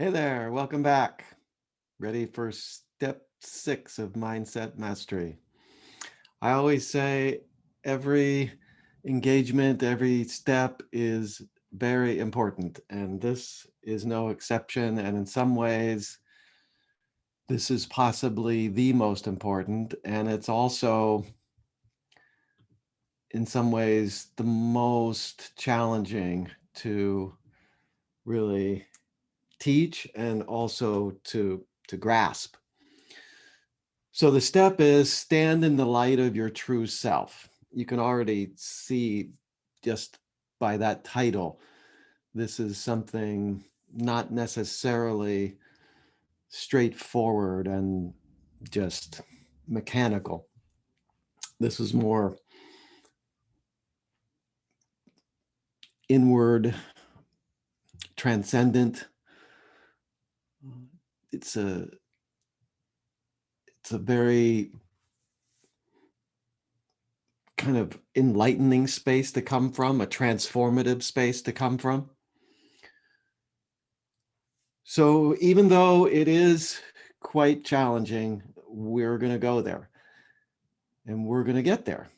Hey there, welcome back. Ready for step 6 of mindset mastery. I always say every engagement, every step is very important, and this is no exception. And in some ways, this is possibly the most important, and it's also, in some ways, the most challenging to really teach and also to grasp. So the step is stand in the light of your true self. You can already see just by that title, this is something not necessarily straightforward and just mechanical. This is more inward, transcendent. It's a it's a very kind of enlightening space to come from, a transformative space to come from. So even though it is quite challenging, we're going to go there and we're going to get there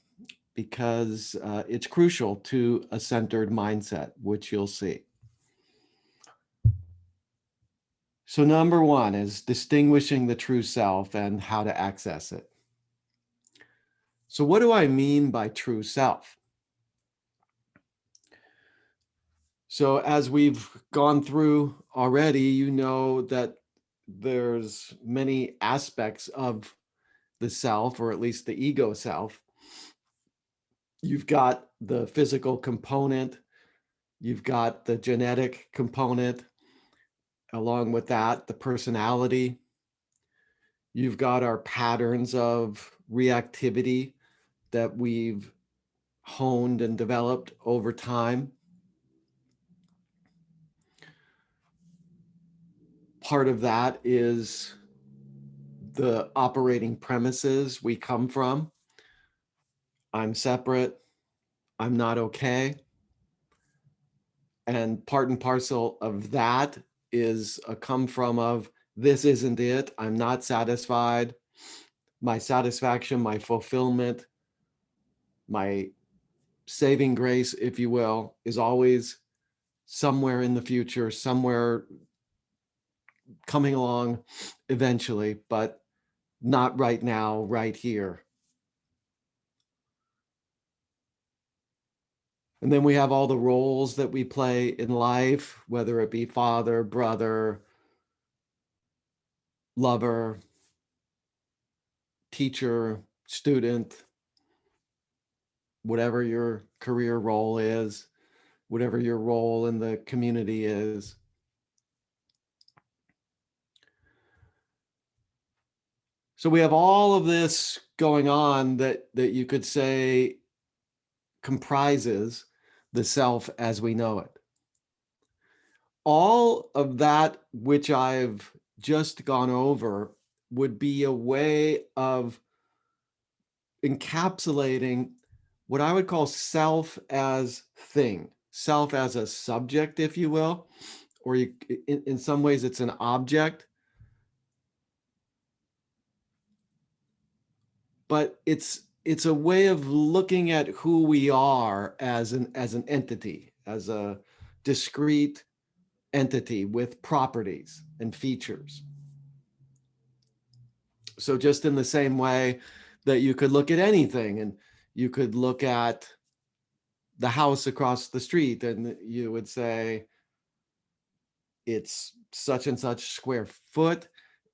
because it's crucial to a centered mindset, which you'll see. So number one is distinguishing the true self and how to access it. So what do I mean by true self? So as we've gone through already, you know that there's many aspects of the self, or at least the ego self. You've got the physical component, you've got the genetic component, along with that, the personality. You've got our patterns of reactivity that we've honed and developed over time. Part of that is the operating premises we come from. I'm separate. I'm not okay. And part and parcel of that is a come from of this isn't it. I'm not satisfied. My satisfaction, my fulfillment, my saving grace, if you will, is always somewhere in the future, somewhere coming along eventually, but not right now, right here. And then we have all the roles that we play in life, whether it be father, brother, lover, teacher, student, whatever your career role is, whatever your role in the community is. So we have all of this going on that you could say comprises the self as we know it. All of that which I've just gone over would be a way of encapsulating what I would call self as thing, self as a subject, if you will, or in some ways it's an object, but it's a way of looking at who we are as an entity, as a discrete entity with properties and features. So just in the same way that you could look at anything and you could look at the house across the street and you would say it's such and such square foot,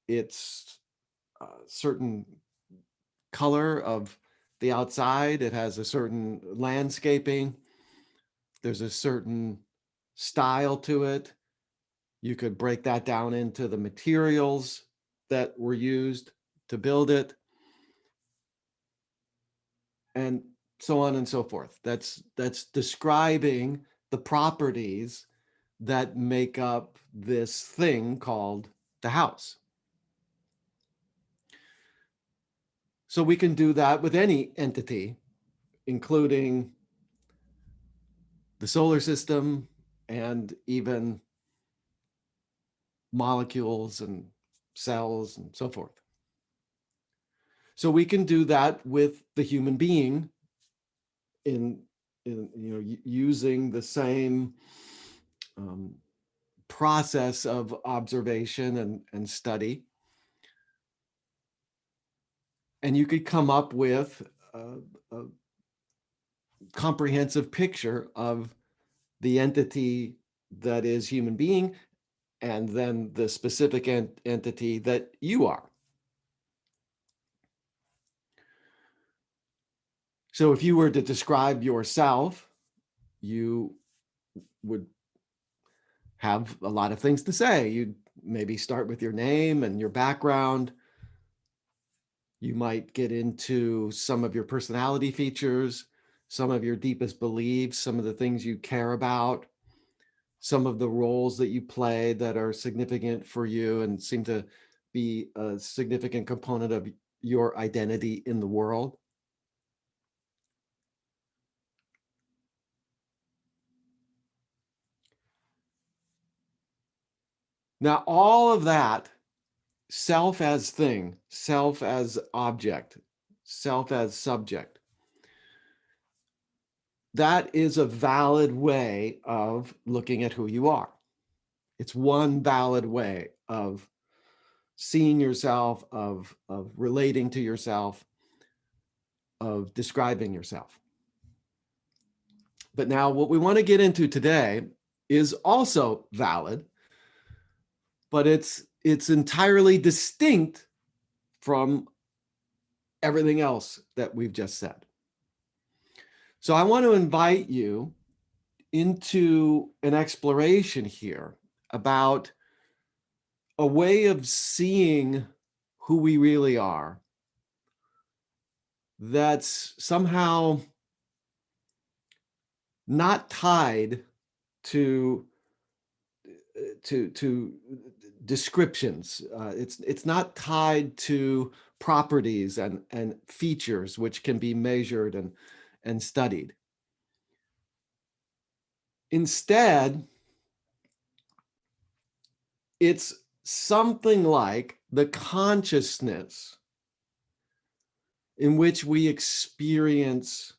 it's a certain color of the outside, it has a certain landscaping, there's a certain style to it. You could break that down into the materials that were used to build it, and so on and so forth. That's describing the properties that make up this thing called the house. So we can do that with any entity, including the solar system and even molecules and cells and so forth. So we can do that with the human being in using the same process of observation and study. And you could come up with a comprehensive picture of the entity that is human being, and then the specific entity that you are. So if you were to describe yourself, you would have a lot of things to say. You'd maybe start with your name and your background. You might get into some of your personality features, some of your deepest beliefs, some of the things you care about, some of the roles that you play that are significant for you and seem to be a significant component of your identity in the world. Now, all of that, self as thing, self as object, self as subject, that is a valid way of looking at who you are. It's one valid way of seeing yourself, of relating to yourself, of describing yourself. But now what we want to get into today is also valid, but it's entirely distinct from everything else that we've just said. So I want to invite you into an exploration here about a way of seeing who we really are that's somehow not tied to descriptions. It's not tied to properties and features which can be measured and studied. Instead, it's something like the consciousness in which we experience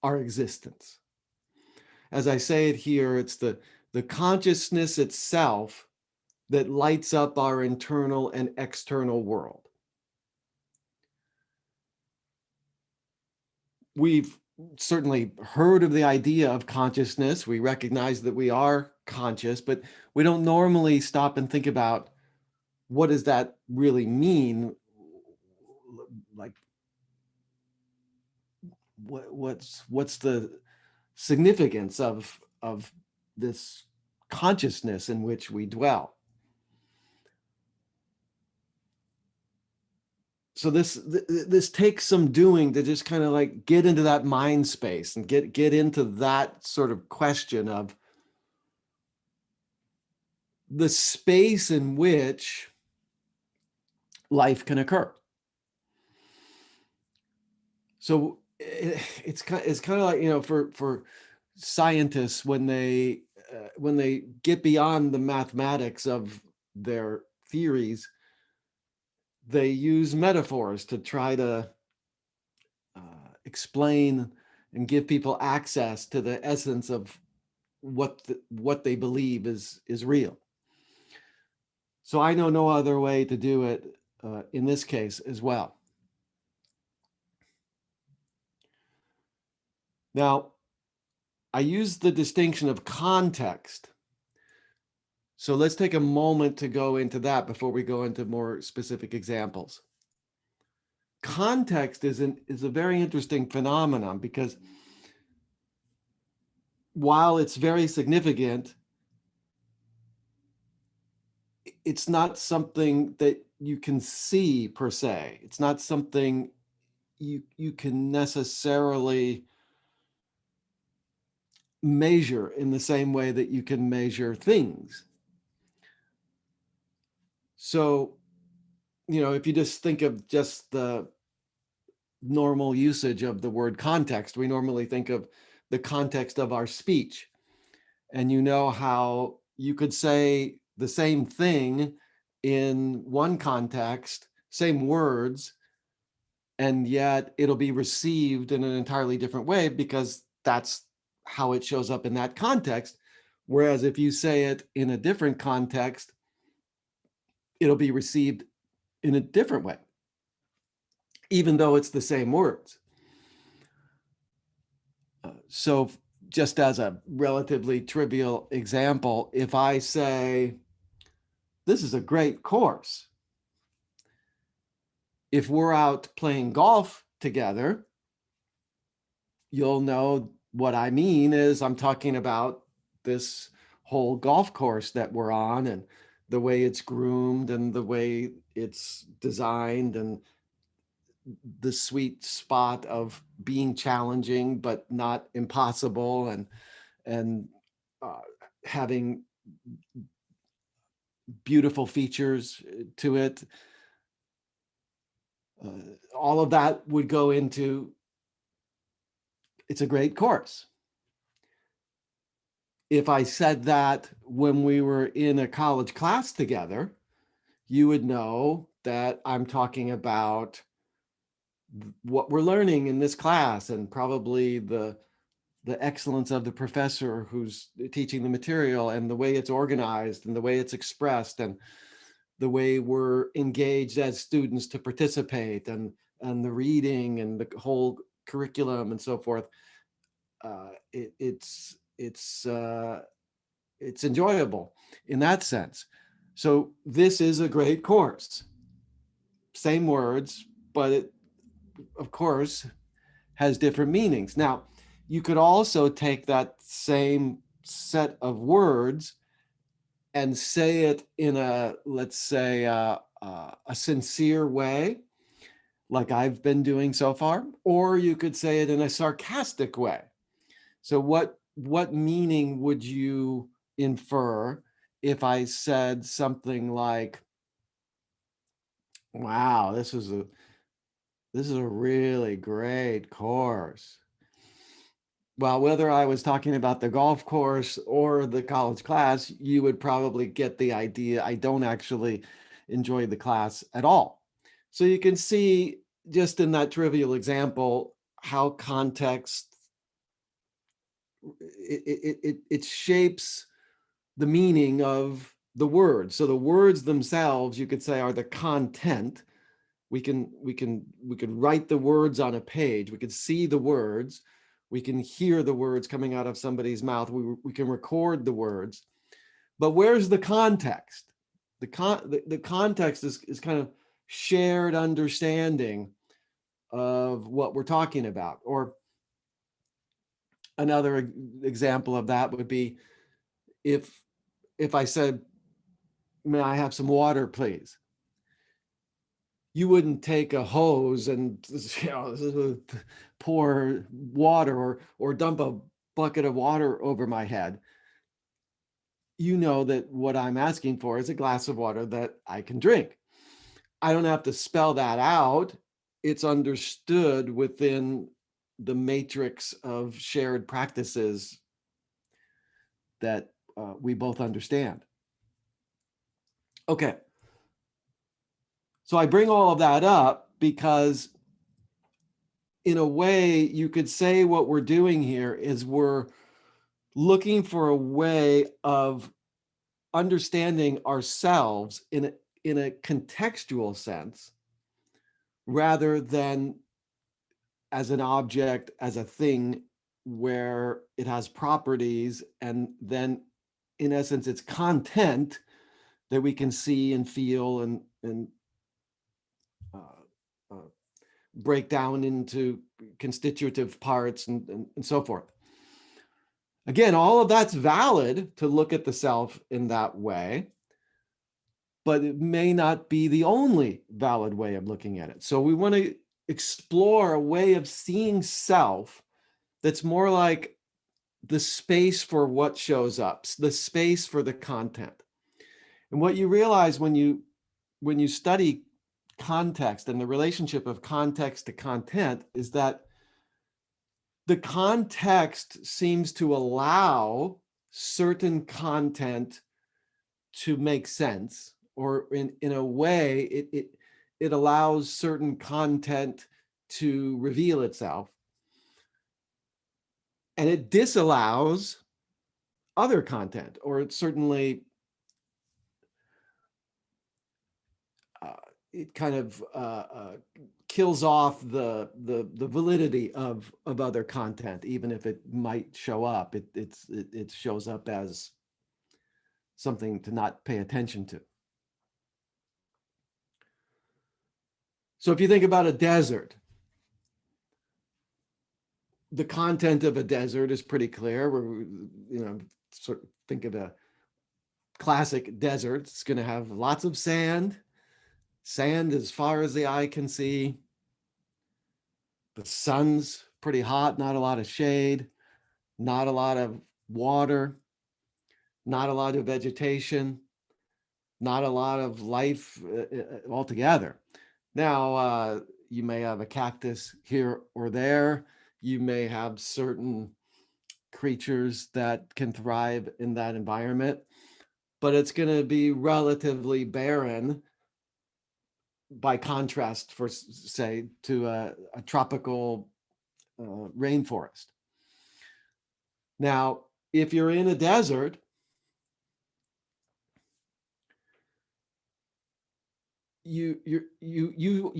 our existence. As I say it here, it's the consciousness itself that lights up our internal and external world. We've certainly heard of the idea of consciousness. We recognize that we are conscious, but we don't normally stop and think about what does that really mean? Like, what's the significance of this consciousness in which we dwell? So this takes some doing to just kind of like get into that mind space and get into that sort of question of the space in which life can occur. So it's kind of like, for scientists, when they get beyond the mathematics of their theories, they use metaphors to try to explain and give people access to the essence of what they believe is real. So I know no other way to do it in this case as well. Now, I use the distinction of context. So let's take a moment to go into that before we go into more specific examples. Context is a very interesting phenomenon because while it's very significant, it's not something that you can see per se. It's not something you can necessarily measure in the same way that you can measure things. So, if you just think of just the normal usage of the word context, we normally think of the context of our speech. And how you could say the same thing in one context, same words, and yet it'll be received in an entirely different way because that's how it shows up in that context. Whereas if you say it in a different context, it'll be received in a different way, even though it's the same words. So just as a relatively trivial example, if I say, this is a great course, if we're out playing golf together, you'll know what I mean is I'm talking about this whole golf course that we're on and the way it's groomed and the way it's designed and the sweet spot of being challenging but not impossible, and uh, having beautiful features to it. All of that would go into, it's a great course. If I said that when we were in a college class together, you would know that I'm talking about what we're learning in this class and probably the excellence of the professor who's teaching the material and the way it's organized and the way it's expressed and the way we're engaged as students to participate and the reading and the whole curriculum and so forth. It's enjoyable in that sense. So this is a great course. Same words, but it, of course, has different meanings. Now, you could also take that same set of words and say it in a, let's say, a sincere way, like I've been doing so far, or you could say it in a sarcastic way. So what meaning would you infer if I said something like, wow, this is a really great course? Well, whether I was talking about the golf course or the college class, you would probably get the idea I don't actually enjoy the class at all. So you can see just in that trivial example how context, it shapes the meaning of the words. So the words themselves, you could say, are the content. We could write the words on a page. We could see the words. We can hear the words coming out of somebody's mouth. We can record the words. But where's the context? The context is kind of shared understanding of what we're talking about. Or another example of that would be if I said, may I have some water, please? You wouldn't take a hose and pour water or dump a bucket of water over my head. You know that what I'm asking for is a glass of water that I can drink. I don't have to spell that out. It's understood within the matrix of shared practices that we both understand. Okay. So I bring all of that up because in a way you could say what we're doing here is we're looking for a way of understanding ourselves in a contextual sense rather than as an object, as a thing where it has properties and then in essence it's content that we can see and feel and uh, uh, break down into constitutive parts and so forth. Again, all of that's valid to look at the self in that way, but it may not be the only valid way of looking at it. So we want to explore a way of seeing self that's more like the space for what shows up, the space for the content. And what you realize when you study context and the relationship of context to content is that the context seems to allow certain content to make sense, or in a way, it allows certain content to reveal itself, and it disallows other content, or it certainly uh, it kind of kills off the validity of other content, even if it might show up. It shows up as something to not pay attention to. So if you think about a desert, the content of a desert is pretty clear. Sort of think of a classic desert. It's going to have lots of sand as far as the eye can see. The sun's pretty hot, not a lot of shade, not a lot of water, not a lot of vegetation, not a lot of life altogether. Now, you may have a cactus here or there. You may have certain creatures that can thrive in that environment, but it's going to be relatively barren by contrast, for say, to a tropical rainforest. Now, if you're in a desert, you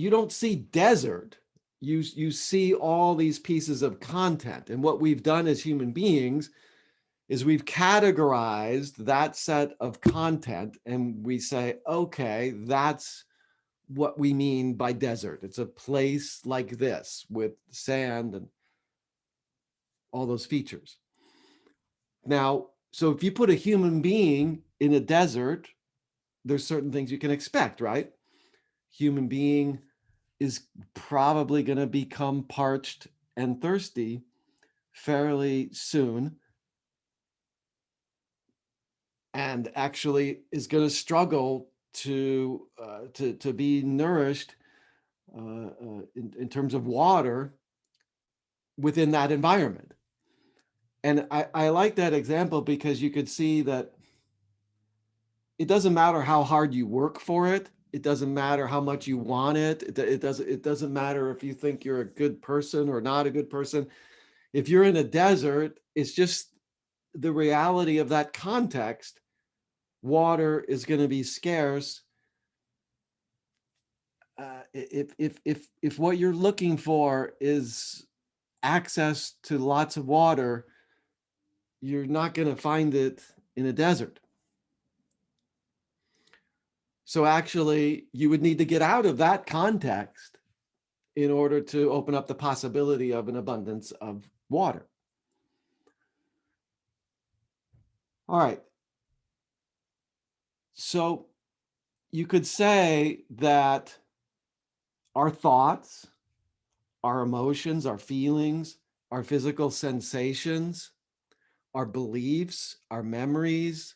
don't see desert. You see all these pieces of content, and what we've done as human beings is we've categorized that set of content, and we say, okay, that's what we mean by desert. It's a place like this with sand and all those features. Now, so if you put a human being in a desert, there's certain things you can expect, right? Human being is probably going to become parched and thirsty fairly soon, and actually is going to struggle to be nourished in terms of water within that environment. And I like that example because you could see that it doesn't matter how hard you work for it. It doesn't matter how much you want it. It doesn't matter if you think you're a good person or not a good person. If you're in a desert, it's just the reality of that context. Water is going to be scarce. If what you're looking for is access to lots of water, you're not going to find it in a desert. So actually, you would need to get out of that context in order to open up the possibility of an abundance of water. All right. So you could say that our thoughts, our emotions, our feelings, our physical sensations, our beliefs, our memories,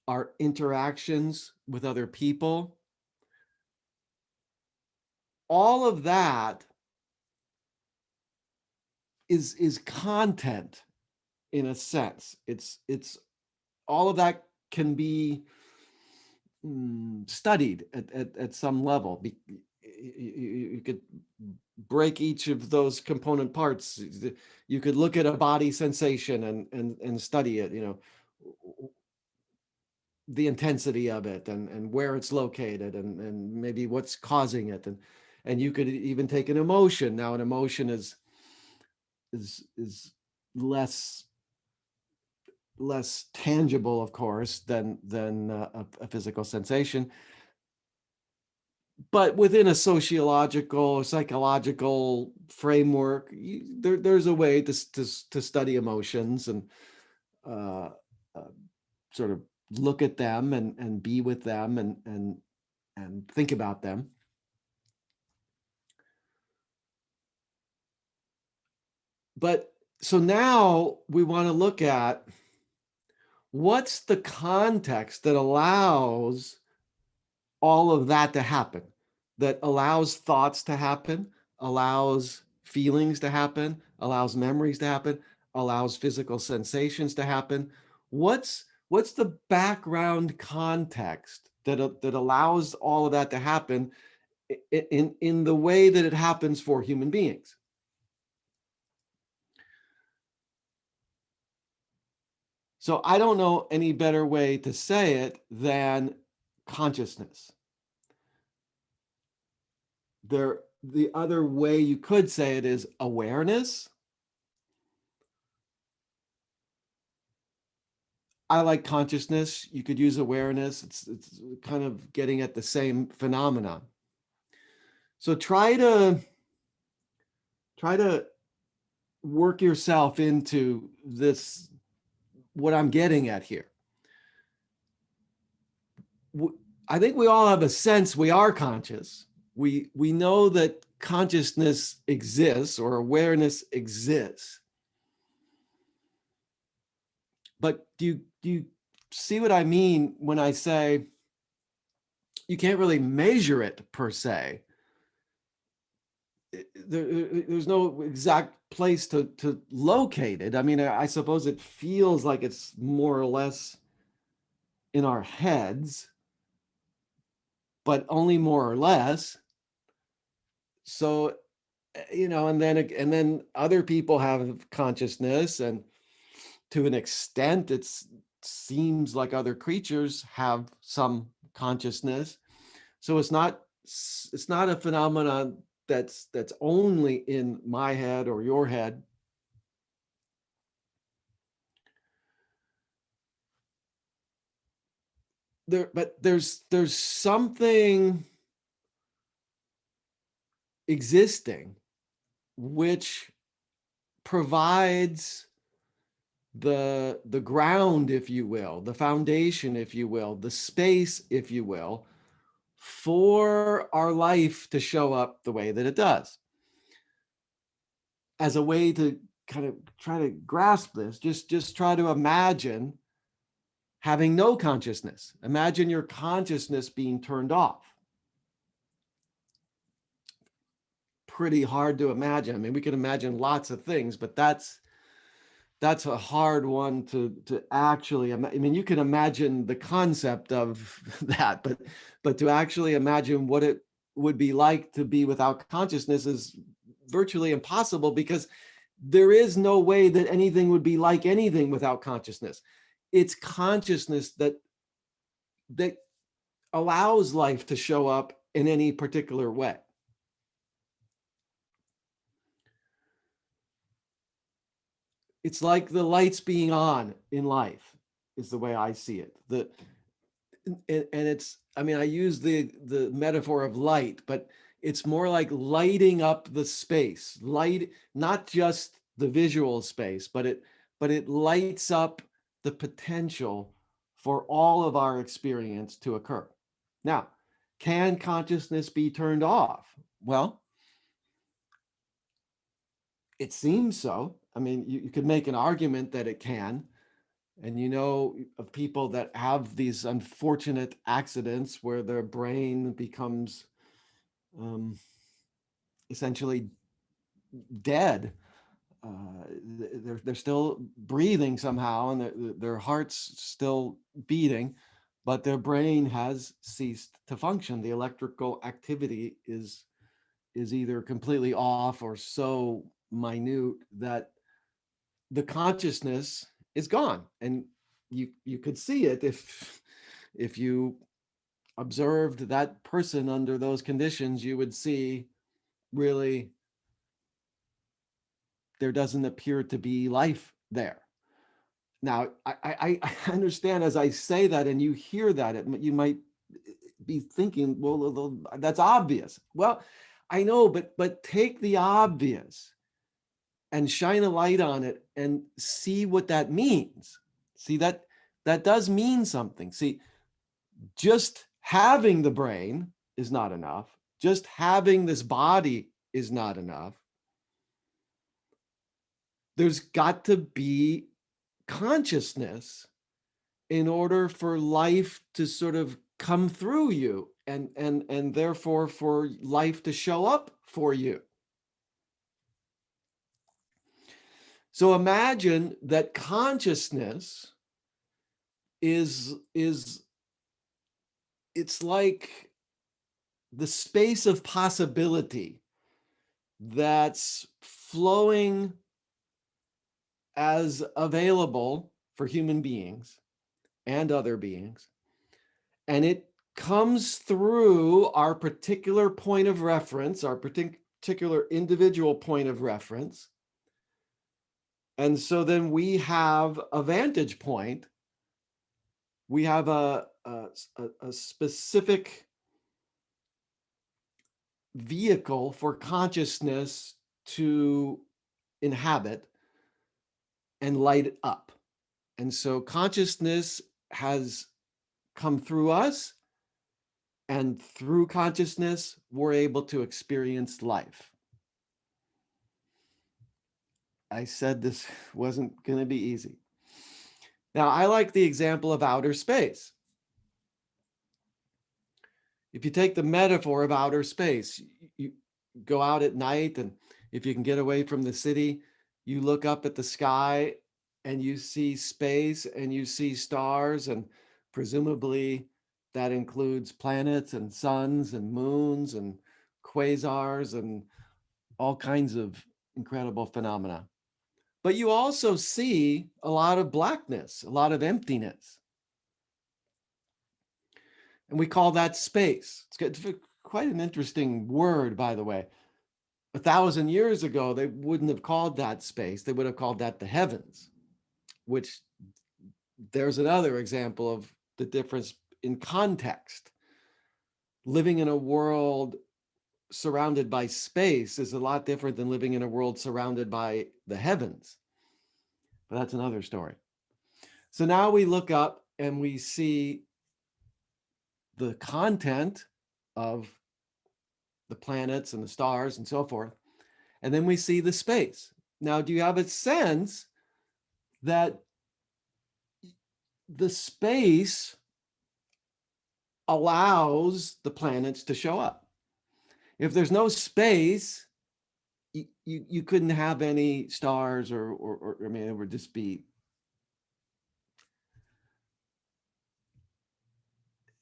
our interactions with other people, all of that is content in a sense. It's all of that can be studied at some level. You could break each of those component parts. You could look at a body sensation and study it, the intensity of it and where it's located and maybe what's causing it. And you could even take an emotion. Now, an emotion is less tangible, of course, than a physical sensation. But within a sociological or psychological framework, there's a way to study emotions and sort of look at them and be with them and think about them. But so now we want to look at what's the context that allows all of that to happen, that allows thoughts to happen, allows feelings to happen, allows memories to happen, allows physical sensations to happen. What's what's the background context that allows all of that to happen in the way that it happens for human beings? So I don't know any better way to say it than consciousness. The other way you could say it is awareness. I like consciousness. You could use awareness. It's kind of getting at the same phenomenon. So try to work yourself into this, what I'm getting at here. I think we all have a sense we are conscious. We know that consciousness exists or awareness exists. But do you see what I mean when I say you can't really measure it per se? There's no exact place to locate it. I mean, I suppose it feels like it's more or less in our heads, but only more or less. So, and then other people have consciousness, and to an extent, it seems like other creatures have some consciousness. So it's not a phenomenon that's only in my head or your head. But there's something existing which provides the ground, if you will, the foundation, if you will, the space, if you will, for our life to show up the way that it does. As a way to kind of try to grasp this, just try to imagine having no consciousness. Imagine your consciousness being turned off. Pretty hard to imagine. I mean, we can imagine lots of things, but that's a hard one to actually. I mean, you can imagine the concept of that, but to actually imagine what it would be like to be without consciousness is virtually impossible, because there is no way that anything would be like anything without consciousness. It's consciousness that allows life to show up in any particular way. It's like the lights being on in life is the way I see it. And it's, I mean, I use the metaphor of light, but it's more like lighting up the space, light, not just the visual space, but it lights up the potential for all of our experience to occur. Now, can consciousness be turned off? Well, it seems so. I mean, you could make an argument that it can. And you know of people that have these unfortunate accidents where their brain becomes essentially dead. They're still breathing somehow, and their heart's still beating, but their brain has ceased to function. The electrical activity is either completely off or so minute that the consciousness is gone. And you could see it if you observed that person under those conditions. You would see, really, there doesn't appear to be life there. Now, I understand as I say that and you hear that, you might be thinking, well, that's obvious. Well, I know, but take the obvious and shine a light on it and see what that means. See, that does mean something. See, just having the brain is not enough. Just having this body is not enough. There's got to be consciousness in order for life to sort of come through you, and therefore for life to show up for you. So imagine that consciousness is it's like the space of possibility that's flowing as available for human beings and other beings. And it comes through our particular point of reference, our particular individual point of reference. And so then we have a vantage point. We have a specific vehicle for consciousness to inhabit and light up. And so consciousness has come through us, and through consciousness, we're able to experience life. I said this wasn't going to be easy. Now, I like the example of outer space. If you take the metaphor of outer space, you go out at night, and if you can get away from the city, you look up at the sky and you see space and you see stars, and presumably that includes planets and suns and moons and quasars and all kinds of incredible phenomena. But you also see a lot of blackness, a lot of emptiness. And we call that space. It's quite an interesting word, by the way. 1,000 years ago, they wouldn't have called that space. They would have called that the heavens, which there's another example of the difference in context. Living in a world surrounded by space is a lot different than living in a world surrounded by the heavens. But that's another story. So now we look up and we see the content of the planets and the stars and so forth. And then we see the space. Now, do you have a sense that the space allows the planets to show up? If there's no space, you couldn't have any stars, or I mean, it would just be,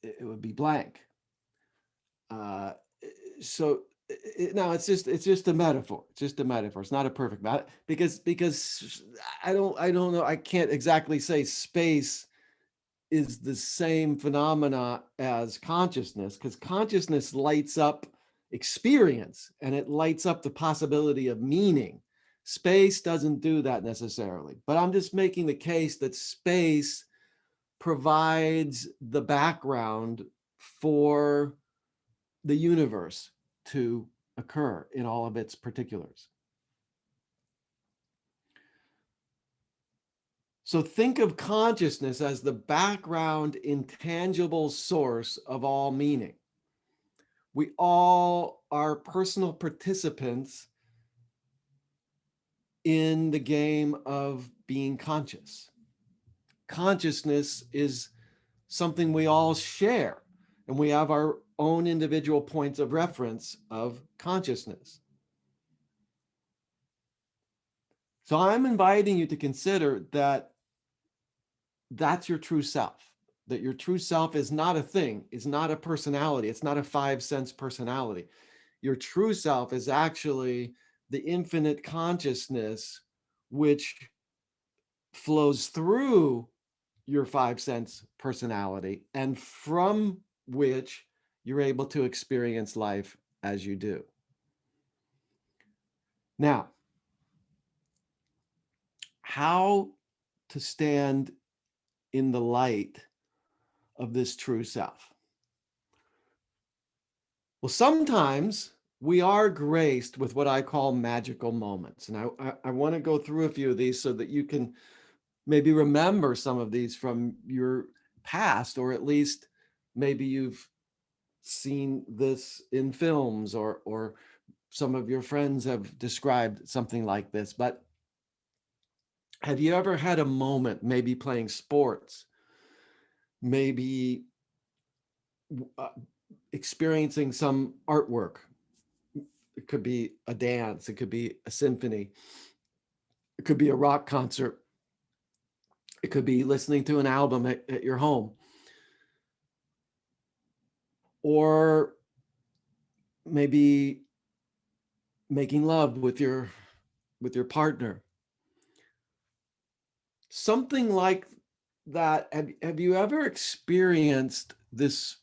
it would be blank. So now it's just a metaphor. It's just a metaphor. It's not a perfect matter, because I don't know. I can't exactly say space is the same phenomena as consciousness, because consciousness lights up experience and it lights up the possibility of meaning. Space doesn't do that necessarily, but I'm just making the case that space provides the background for the universe to occur in all of its particulars. So think of consciousness as the background, intangible source of all meaning. We all are personal participants in the game of being conscious. Consciousness is something we all share, and we have our own individual points of reference of consciousness. So I'm inviting you to consider that that's your true self, that your true self is not a thing, is not a personality, it's not a 5 sense personality. Your true self is actually the infinite consciousness which flows through your 5 sense personality, and from which you're able to experience life as you do. Now, how to stand in the light of this true self? Well, sometimes we are graced with what I call magical moments. And I want to go through a few of these so that you can maybe remember some of these from your past, or at least maybe you've seen this in films, or some of your friends have described something like this. But have you ever had a moment, maybe playing sports, maybe experiencing some artwork? It could be a dance, it could be a symphony, it could be a rock concert, It could be listening to an album at your home, or maybe making love with your partner. Something like that. Have you ever experienced this?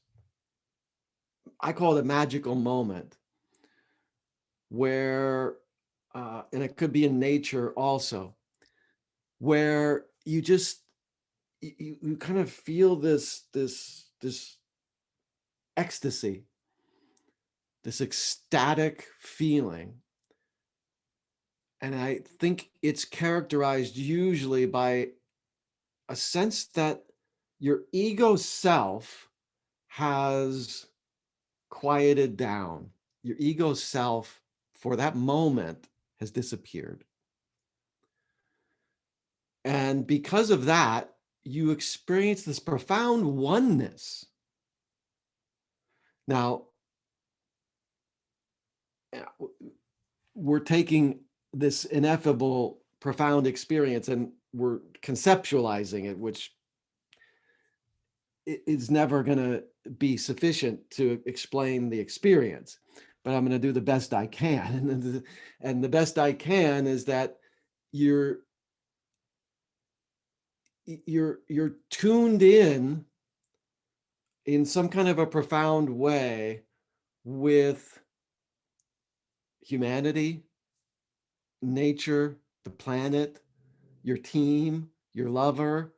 I call it a magical moment where, and it could be in nature also, where you just you kind of feel this ecstasy, this ecstatic feeling. And I think it's characterized usually by a sense that your ego self has quieted down. Your ego self for that moment has disappeared. And because of that, you experience this profound oneness. Now, we're taking this ineffable, profound experience and we're conceptualizing it, which is never going to be sufficient to explain the experience. But I'm going to do the best I can. And the best I can is that you're you're tuned in some kind of a profound way with humanity, nature, the planet, your team, your lover,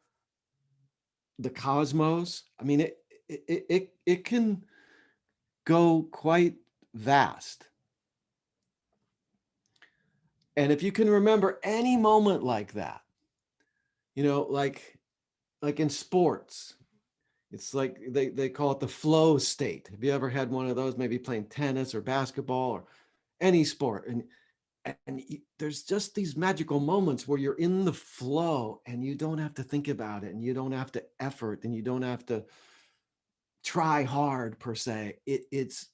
the cosmos. I mean, it can go quite vast. And if you can remember any moment like that, you know, like in sports, it's like they call it the flow state. Have you ever had one of those? Maybe playing tennis or basketball or any sport, and there's just these magical moments where you're in the flow and you don't have to think about it and you don't have to effort and you don't have to try hard per se. It's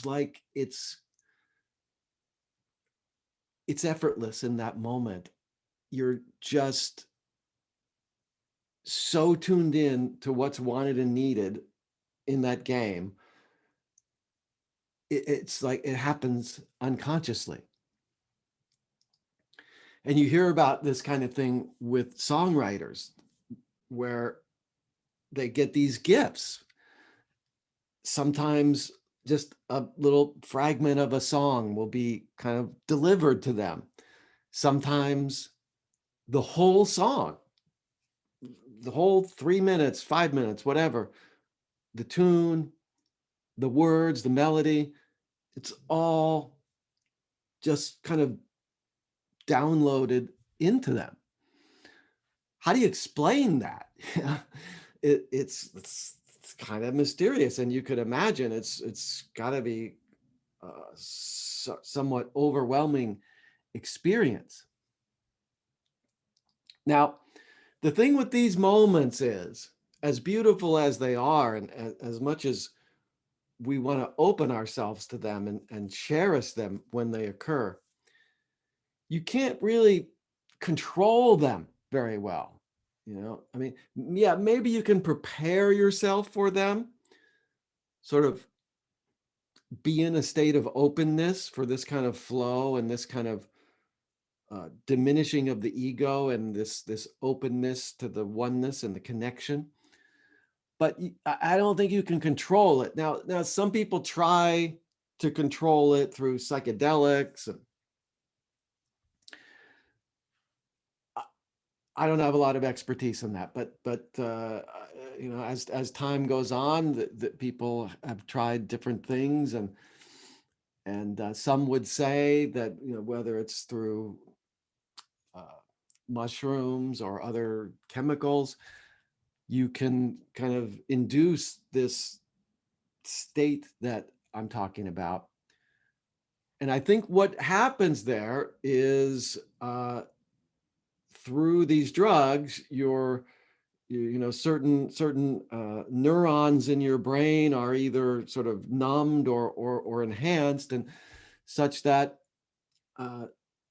like it's effortless in that moment. You're just so tuned in to what's wanted and needed in that game. It's like it happens unconsciously. And you hear about this kind of thing with songwriters where they get these gifts. Sometimes just a little fragment of a song will be kind of delivered to them. Sometimes the whole song, the whole 3 minutes, 5 minutes, whatever, the tune, the words, the melody, it's all just kind of downloaded into them. How do you explain that? It's kind of mysterious, and you could imagine it's got to be somewhat overwhelming experience. Now, the thing with these moments is, as beautiful as they are, and as much as we want to open ourselves to them and cherish them when they occur, you can't really control them very well. You know, I mean, yeah, maybe you can prepare yourself for them, sort of be in a state of openness for this kind of flow and this kind of diminishing of the ego and this openness to the oneness and the connection. But I don't think you can control it. Now some people try to control it through psychedelics, and I don't have a lot of expertise in that, but you know, as time goes on, that people have tried different things, and some would say that, you know, whether it's through uh, mushrooms or other chemicals, you can kind of induce this state that I'm talking about. And I think what happens there is through these drugs, you know, certain neurons in your brain are either sort of numbed or enhanced, and such that uh,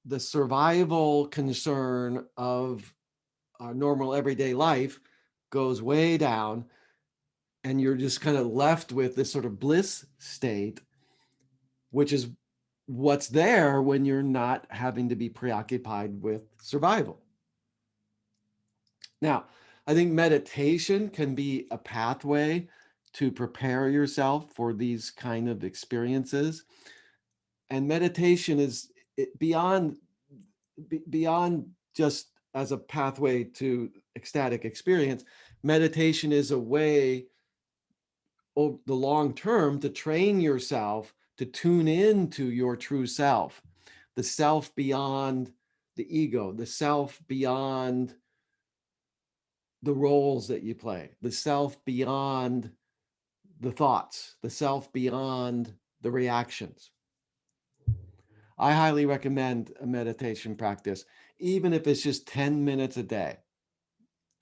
the survival concern of our normal everyday life goes way down, and you're just kind of left with this sort of bliss state, which is what's there when you're not having to be preoccupied with survival. Now, I think meditation can be a pathway to prepare yourself for these kind of experiences. And meditation is beyond just as a pathway to ecstatic experience. Meditation is a way over the long term to train yourself to tune into your true self, the self beyond the ego, the self beyond the roles that you play, the self beyond the thoughts, the self beyond the reactions. I highly recommend a meditation practice, even if it's just 10 minutes a day,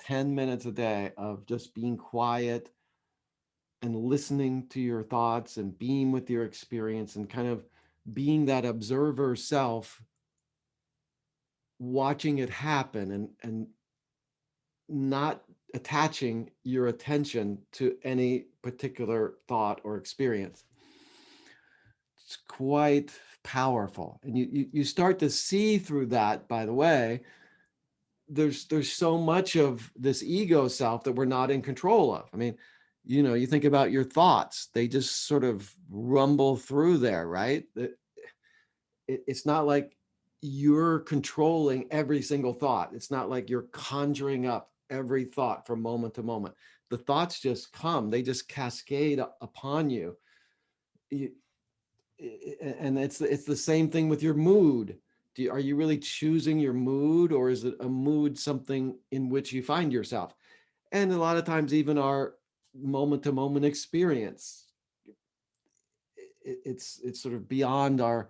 10 minutes a day of just being quiet and listening to your thoughts and being with your experience and kind of being that observer self, watching it happen and not attaching your attention to any particular thought or experience. It's quite powerful. And you start to see through that, by the way, there's so much of this ego self that we're not in control of. I mean, you think about your thoughts, they just sort of rumble through there, right? It's not like you're controlling every single thought. It's not like you're conjuring up every thought from moment to moment. The thoughts just come, they just cascade upon you. And it's the same thing with your mood. Are you really choosing your mood, or is it a mood something in which you find yourself? And a lot of times, even our moment to moment experience, it's sort of beyond our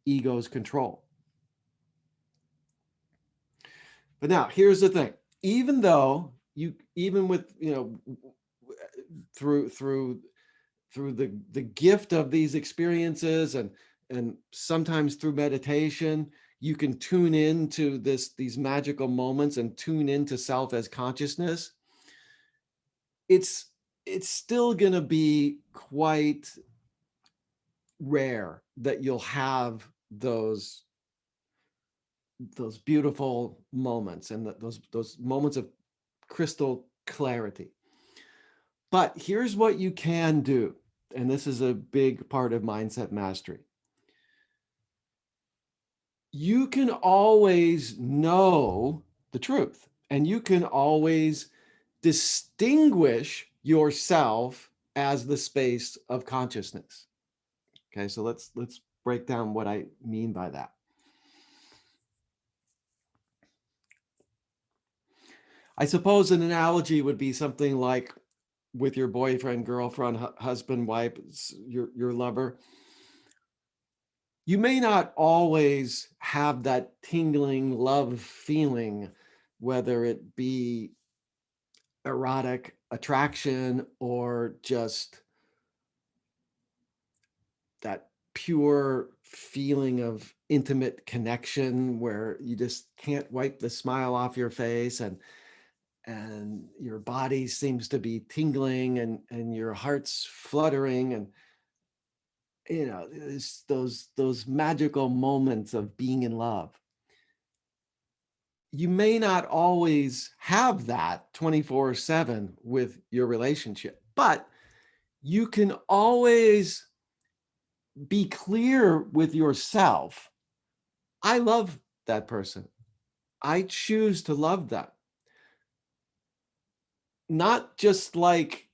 ego's control. But now here's the thing: even though even with through the gift of these experiences, and sometimes through meditation, you can tune into these magical moments and tune into self as consciousness. It's still going to be quite rare that you'll have those beautiful moments and those moments of crystal clarity. But here's what you can do, and this is a big part of mindset mastery. You can always know the truth, and you can always distinguish yourself as the space of consciousness. Okay, so let's break down what I mean by that. I suppose an analogy would be something like with your boyfriend, girlfriend, husband, wife, your lover. You may not always have that tingling love feeling, whether it be erotic attraction or just that pure feeling of intimate connection where you just can't wipe the smile off your face, and your body seems to be tingling, and your heart's fluttering, and it's those magical moments of being in love. You may not always have that 24/7 with your relationship, but you can always be clear with yourself. I love that person. I choose to love them. Not just like,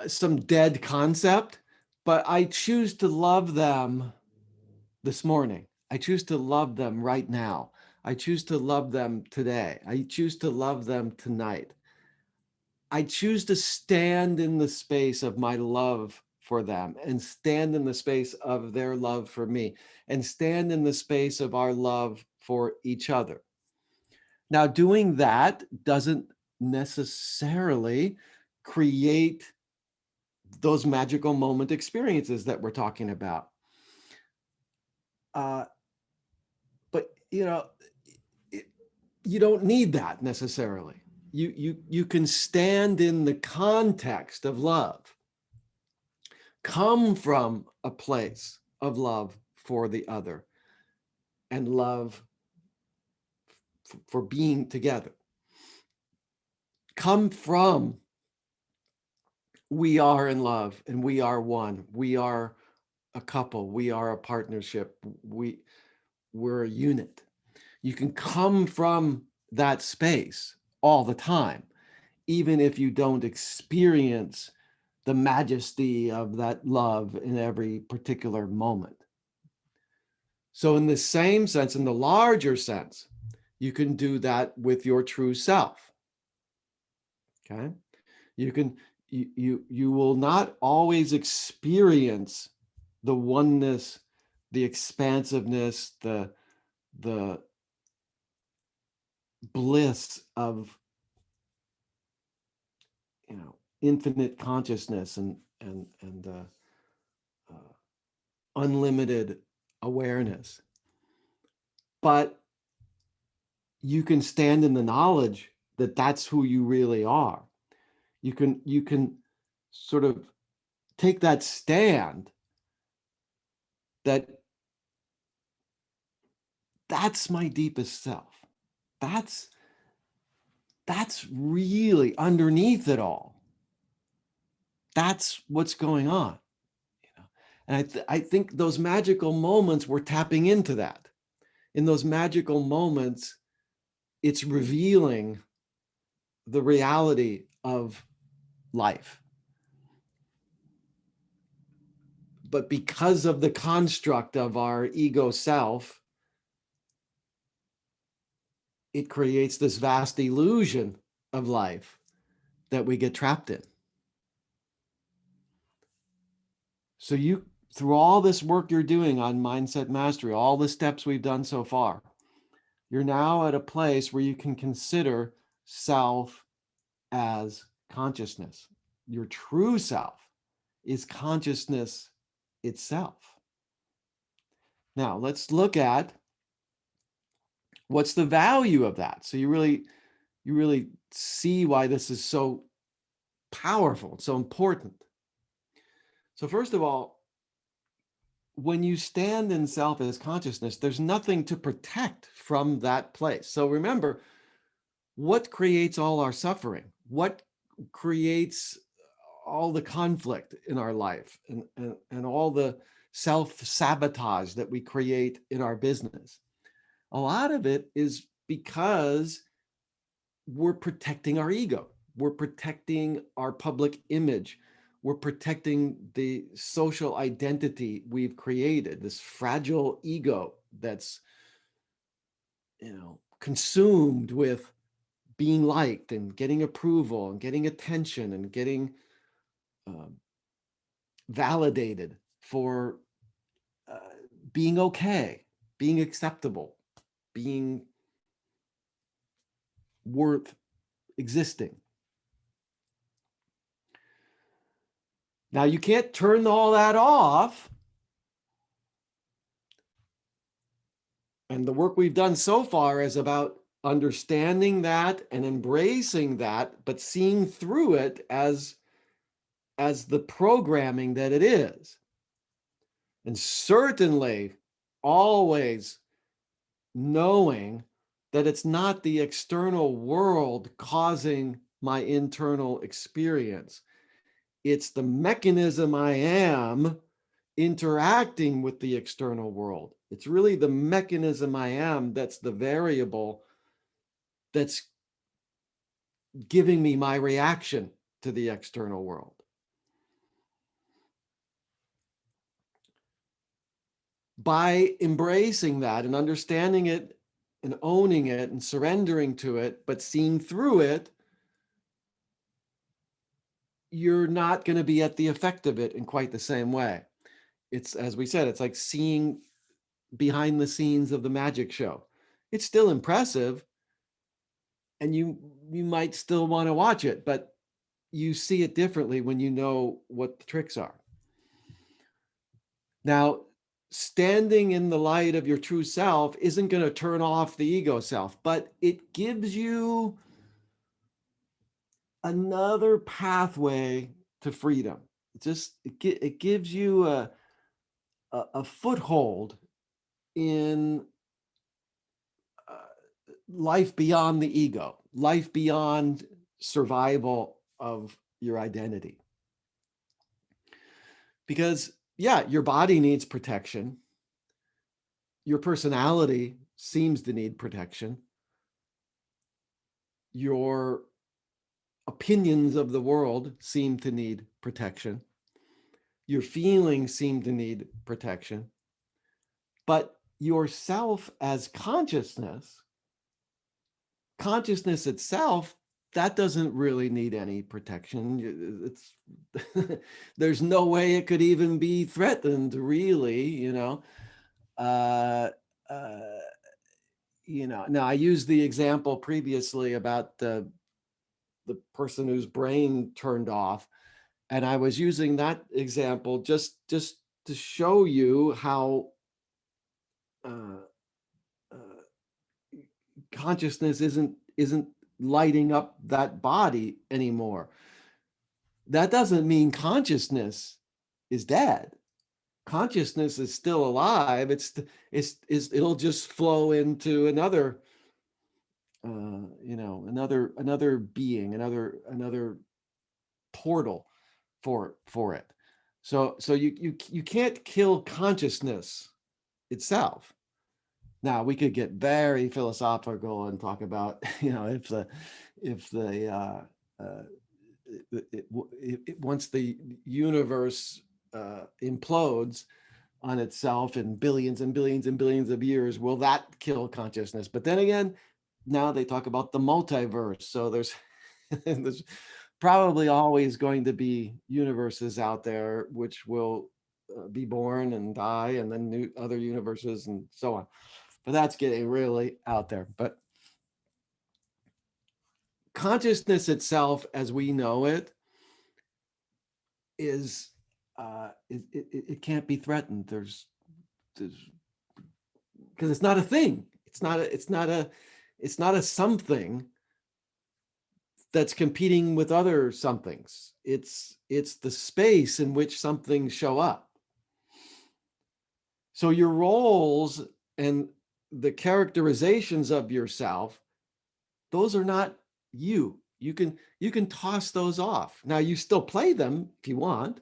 some dead concept, but I choose to love them this morning. I choose to love them right now. I choose to love them today. I choose to love them tonight. I choose to stand in the space of my love for them, and stand in the space of their love for me, and stand in the space of our love for each other. Now, doing that doesn't necessarily create those magical moment experiences that we're talking about. But you know, you don't need that necessarily. You can stand in the context of love, come from a place of love for the other and love for being together. Come from we are in love and we are one. We are a couple. We are a partnership. We're a unit. You can come from that space all the time, even if you don't experience the majesty of that love in every particular moment. So in the same sense, in the larger sense, you can do that with your true self. Okay? You will not always experience the oneness, the expansiveness, the bliss of, infinite consciousness and unlimited awareness. But you can stand in the knowledge that that's who you really are. You can sort of take that stand that that's my deepest self. That's really underneath it all. That's what's going on. And I think those magical moments, we're tapping into that. In those magical moments, it's revealing the reality of life. But because of the construct of our ego self, it creates this vast illusion of life that we get trapped in. So you, through all this work you're doing on mindset mastery, all the steps we've done so far, you're now at a place where you can consider self as consciousness. Your true self is consciousness itself. Now let's look at what's the value of that. So you really see why this is so powerful, so important. So first of all, when you stand in self as consciousness, there's nothing to protect from that place. So remember, what creates all our suffering? What creates all the conflict in our life and all the self-sabotage that we create in our business? A lot of it is because we're protecting our ego. We're protecting our public image. We're protecting the social identity we've created, this fragile ego that's, consumed with being liked and getting approval and getting attention and getting validated for being okay, being acceptable, being worth existing. Now, you can't turn all that off. And the work we've done so far is about understanding that and embracing that, but seeing through it as the programming that it is. And certainly always knowing that it's not the external world causing my internal experience. It's the mechanism I am interacting with the external world. It's really the mechanism I am that's the variable that's giving me my reaction to the external world. By embracing that and understanding it and owning it and surrendering to it, but seeing through it, you're not going to be at the effect of it in quite the same way. It's, as we said, it's like seeing behind the scenes of the magic show. It's still impressive and you might still want to watch it, but you see it differently when you know what the tricks are. Now, standing in the light of your true self isn't going to turn off the ego self, but it gives you another pathway to freedom. It gives you a foothold in life beyond the ego, life beyond survival of your identity. Because, yeah, your body needs protection. Your personality seems to need protection. Your opinions of the world seem to need protection. Your feelings seem to need protection. But yourself as consciousness itself, that doesn't really need any protection. It's there's no way it could even be threatened, really, uh, uh, now I used the example previously about the person whose brain turned off, and I was using that example just to show you how uh, uh, consciousness isn't lighting up that body anymore. That doesn't mean consciousness is dead. Consciousness is still alive. It'll just flow into another another being, another portal for it. So you can't kill consciousness itself. Now we could get very philosophical and talk about if the uh, once the universe implodes on itself in billions and billions and billions of years, will that kill consciousness? But then again, now they talk about the multiverse. So there's probably always going to be universes out there which will be born and die, and then new other universes and so on. But that's getting really out there. But consciousness itself, as we know it, is it can't be threatened. There's because it's not a thing. It's not a something that's competing with other somethings. It's the space in which somethings show up. So your roles and the characterizations of yourself, those are not you. You can toss those off. Now you still play them if you want,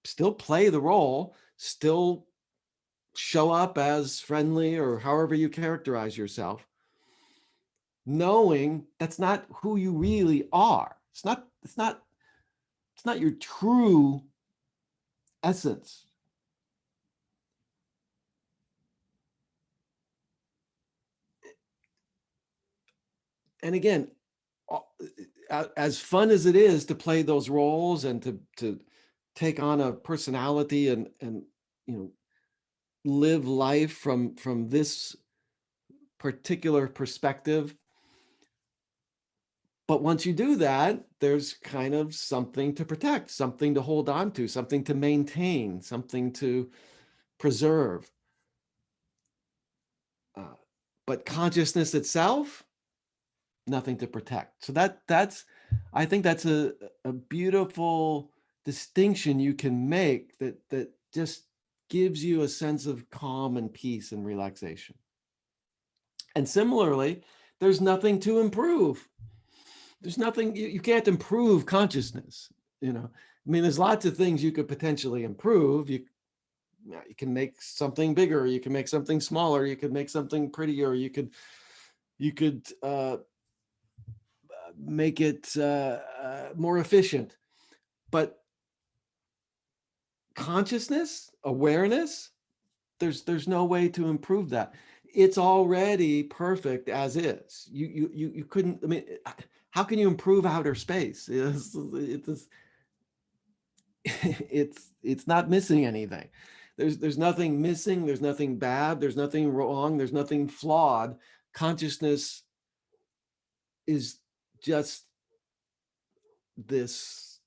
still play the role, still show up as friendly or however you characterize yourself, knowing that's not who you really are. It's not your true essence. And again, as fun as it is to play those roles and to take on a personality and you know live life from this particular perspective, but once you do that, there's kind of something to protect, something to hold on to, something to maintain, something to preserve. Uh, but consciousness itself, nothing to protect. So that's I think that's a beautiful distinction you can make that just gives you a sense of calm and peace and relaxation. And similarly, there's nothing to improve. There's nothing you can't improve consciousness. I mean, there's lots of things you could potentially improve. You can make something bigger, you can make something smaller, you could make something prettier, you could make it more efficient. But consciousness, awareness, there's no way to improve that. It's already perfect as is. You couldn't. I mean, how can you improve outer space? It's not missing anything. There's nothing missing. There's nothing bad. There's nothing wrong. There's nothing flawed. Consciousness is just this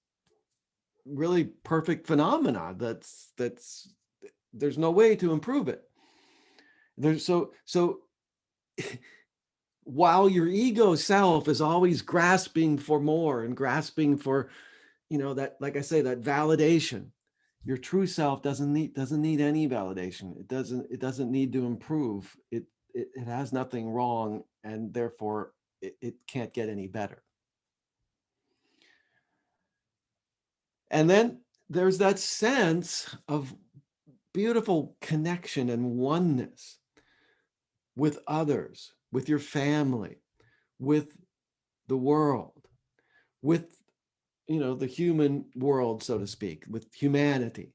really perfect phenomena that's there's no way to improve it. So while your ego self is always grasping for more and grasping for, that, like I say, that validation, your true self doesn't need any validation. It doesn't need to improve. It has nothing wrong, and therefore it can't get any better. And then there's that sense of beautiful connection and oneness with others, with your family, with the world, with the human world, so to speak, with humanity,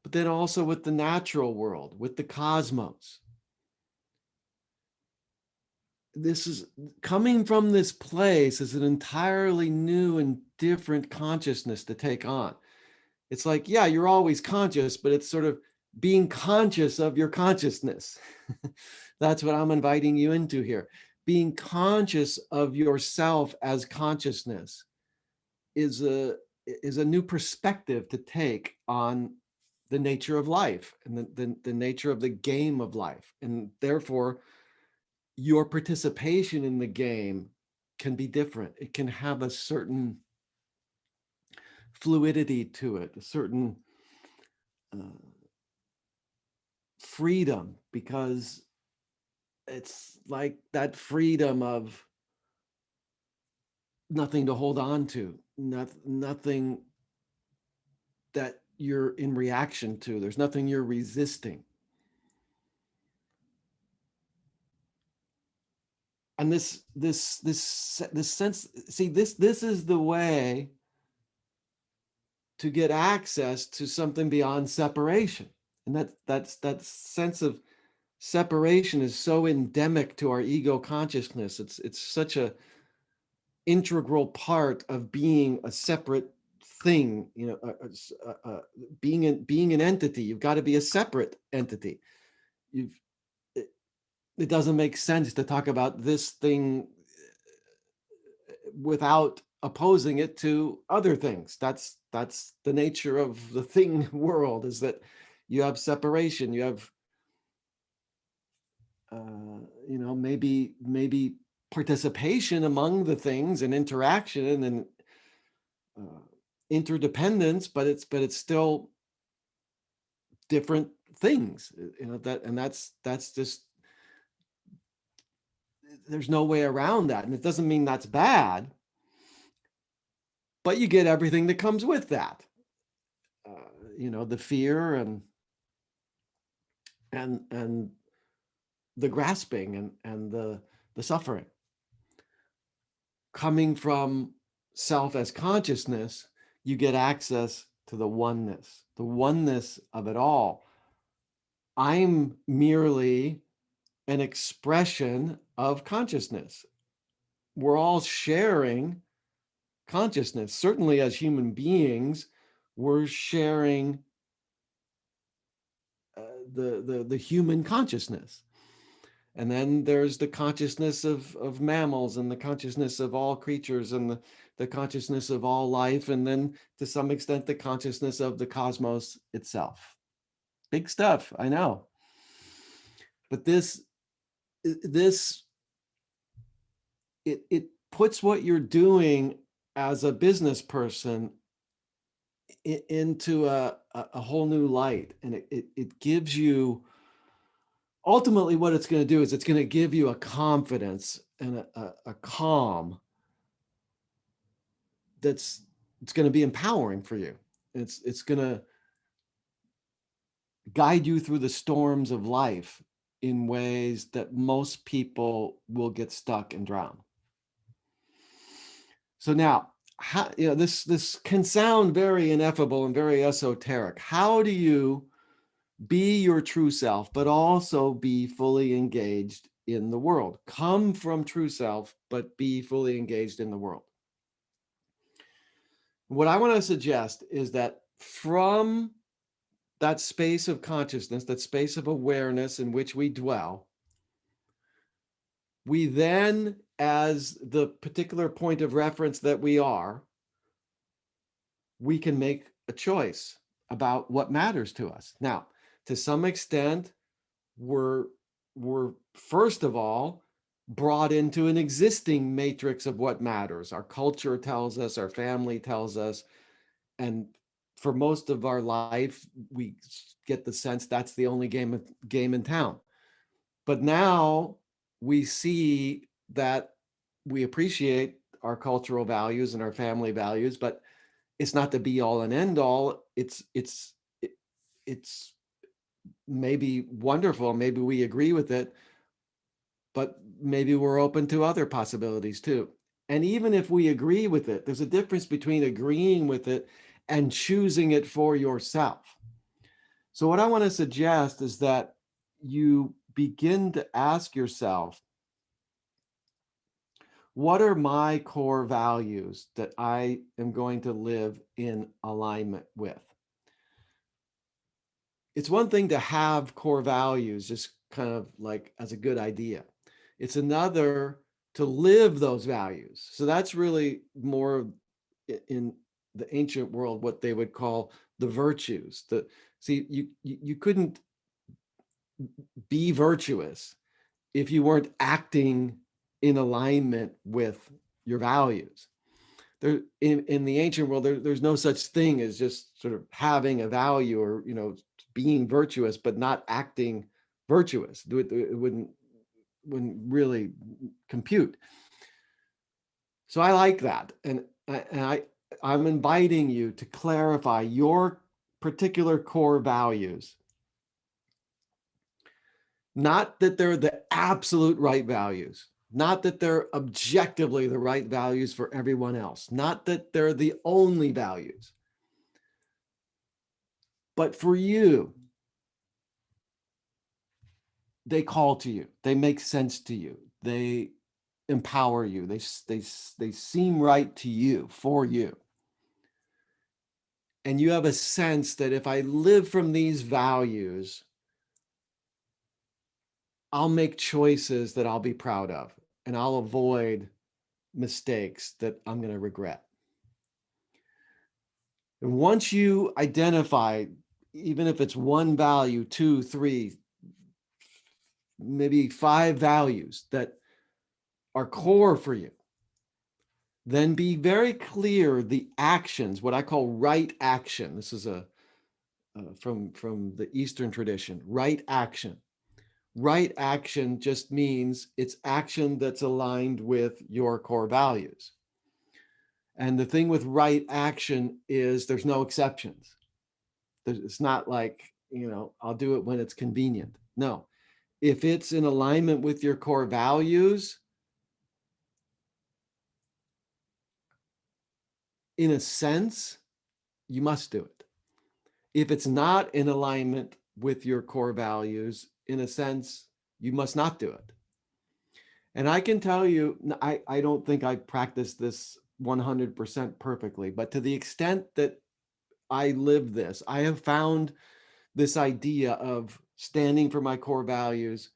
but then also with the natural world, with the cosmos. This is coming from this place is an entirely new and different consciousness to take on. It's like, yeah, you're always conscious, but it's sort of being conscious of your consciousness. That's what I'm inviting you into here. Being conscious of yourself as consciousness is a new perspective to take on the nature of life and the nature of the game of life. And therefore, your participation in the game can be different. It can have a certain fluidity to it, a certain freedom, because it's like that freedom of nothing to hold on to, nothing that you're in reaction to. There's nothing you're resisting. And this sense, see, this is the way to get access to something beyond separation. And that sense of separation is so endemic to our ego consciousness. It's such a integral part of being a separate thing, being an entity. You've got to be a separate entity. It doesn't make sense to talk about this thing without opposing it to other things. That's the nature of the thing world, is that you have separation. You have maybe participation among the things and interaction and interdependence, but it's still different things. That's just, there's no way around that. And it doesn't mean that's bad, but you get everything that comes with that. The fear and the grasping and the suffering. Coming from self as consciousness, you get access to the oneness of it all. I'm merely an expression of consciousness. We're all sharing consciousness. Certainly as human beings, we're sharing the human consciousness. And then there's the consciousness of mammals, and the consciousness of all creatures, and the consciousness of all life, and then to some extent the consciousness of the cosmos itself. Big stuff, I know. But this it puts what you're doing as a business person into a whole new light, and it gives you, ultimately what it's going to do is it's going to give you a confidence and a calm it's going to be empowering for you. It's going to guide you through the storms of life in ways that most people will get stuck and drown. So now, this can sound very ineffable and very esoteric. How do you be your true self, but also be fully engaged in the world? Come from true self, but be fully engaged in the world. What I want to suggest is that from that space of consciousness, that space of awareness in which we dwell, we then, as the particular point of reference that we are, we can make a choice about what matters to us. Now, to some extent, were first of all brought into an existing matrix of what matters. Our culture tells us, our family tells us, and for most of our life, we get the sense that's the only game in town. But now we see that we appreciate our cultural values and our family values, but it's not the be all and end all. It's maybe wonderful, maybe we agree with it, but maybe we're open to other possibilities too. And even if we agree with it, there's a difference between agreeing with it and choosing it for yourself. So what I want to suggest is that you begin to ask yourself, what are my core values that I am going to live in alignment with? It's one thing to have core values, just kind of like as a good idea. It's another to live those values. So that's really more in the ancient world, what they would call the virtues. You couldn't be virtuous if you weren't acting in alignment with your values. There, in the ancient world, there's no such thing as just sort of having a value or being virtuous but not acting virtuous. It wouldn't really compute. So I like that, and I'm inviting you to clarify your particular core values. Not that they're the absolute right values, not that they're objectively the right values for everyone else, not that they're the only values, but for you, they call to you, they make sense to you, they empower you, they seem right to you, for you. And you have a sense that if I live from these values, I'll make choices that I'll be proud of, and I'll avoid mistakes that I'm going to regret. And once you identify, even if it's one value, 2, 3, maybe 5 values that are core for you, then be very clear the actions, what I call right action. This is from the Eastern tradition, right action. Right action just means it's action that's aligned with your core values. And the thing with right action is there's no exceptions. It's not like, I'll do it when it's convenient. No, if it's in alignment with your core values, in a sense, you must do it. If it's not in alignment with your core values, in a sense, you must not do it. And I can tell you, I don't think I practice this 100% perfectly, but to the extent that I live this, I have found this idea of standing for my core values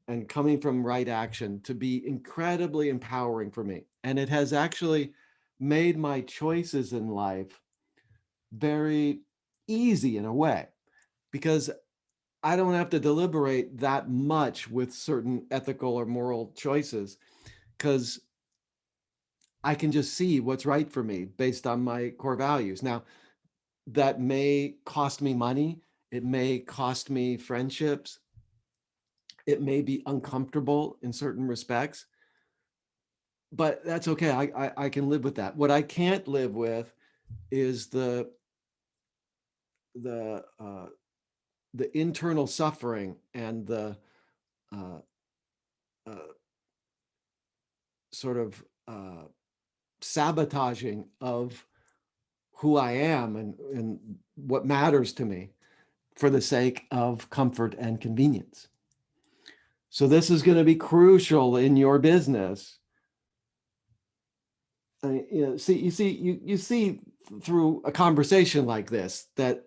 and coming from right action to be incredibly empowering for me. And it has actually made my choices in life very easy in a way, because I don't have to deliberate that much with certain ethical or moral choices, because I can just see what's right for me based on my core values. Now, that may cost me money. It may cost me friendships. It may be uncomfortable in certain respects, but that's okay. I can live with that. What I can't live with is the internal suffering and the uh, uh, sort of sabotaging of who I am and what matters to me for the sake of comfort and convenience. So this is going to be crucial in your business. You see through a conversation like this that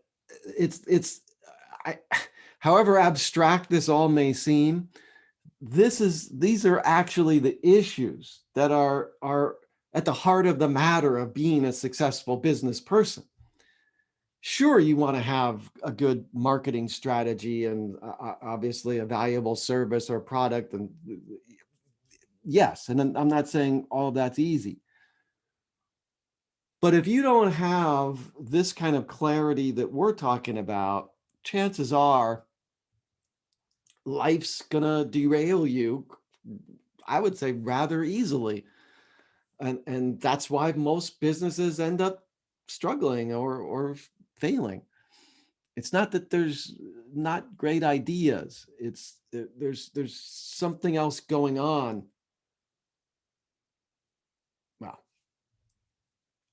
however abstract this all may seem, these are actually the issues that are at the heart of the matter of being a successful business person. Sure, you want to have a good marketing strategy and obviously a valuable service or product. And yes, and I'm not saying all of that's easy. But if you don't have this kind of clarity that we're talking about, chances are life's gonna derail you, I would say rather easily. And that's why most businesses end up struggling or failing. It's not that there's not great ideas. It's there's something else going on. Well,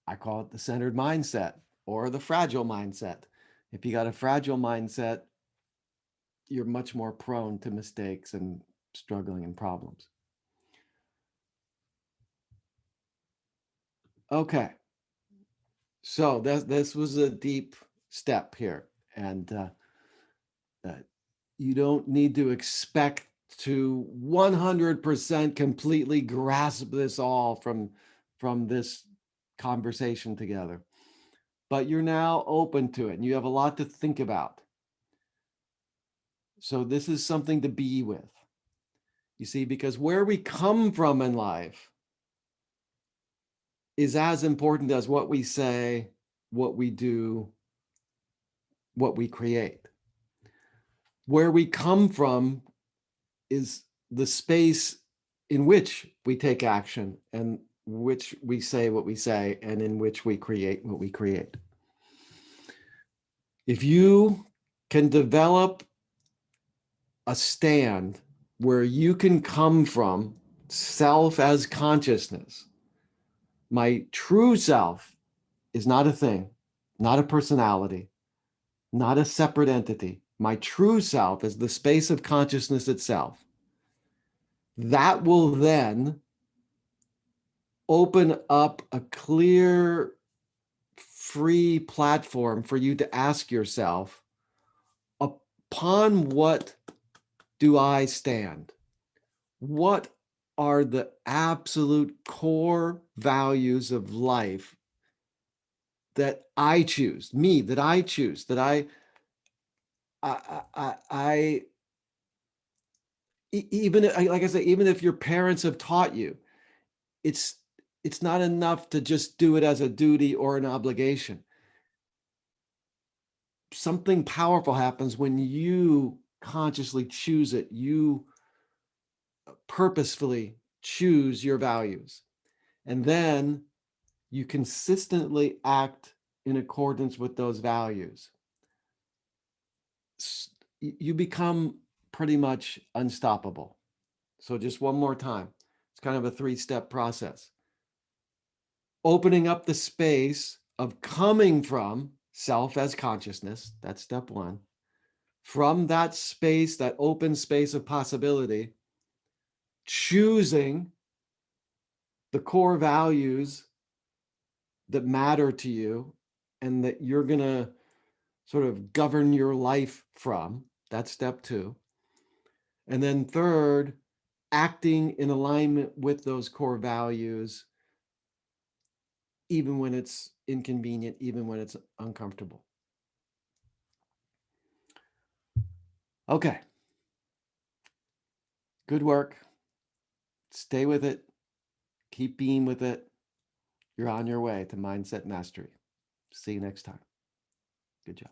I call it the centered mindset or the fragile mindset. If you got a fragile mindset, you're much more prone to mistakes and struggling and problems. Okay, so this was a deep step here, and uh, you don't need to expect to 100% completely grasp this all from this conversation together, but you're now open to it and you have a lot to think about. So this is something to be with, you see, because where we come from in life is as important as what we say, what we do, what we create. Where we come from is the space in which we take action and which we say what we say and in which we create what we create. If you can develop a stand where you can come from self as consciousness, my true self is not a thing, not a personality, not a separate entity. My true self is the space of consciousness itself. That will then open up a clear, free platform for you to ask yourself, upon what do I stand? What are the absolute core values of life that I choose, me, that I choose, that I even like I say, even if your parents have taught you, it's it's not enough to just do it as a duty or an obligation. Something powerful happens when you consciously choose it. You purposefully choose your values. And then you consistently act in accordance with those values. You become pretty much unstoppable. So just one more time. It's kind of a 3-step process. Opening up the space of coming from self as consciousness, that's step 1. From that space, that open space of possibility, choosing the core values that matter to you and that you're going to sort of govern your life from. That's step 2. And then third, acting in alignment with those core values, even when it's inconvenient, even when it's uncomfortable. Okay. Good work. Stay with it. Keep being with it. You're on your way to mindset mastery. See you next time. Good job.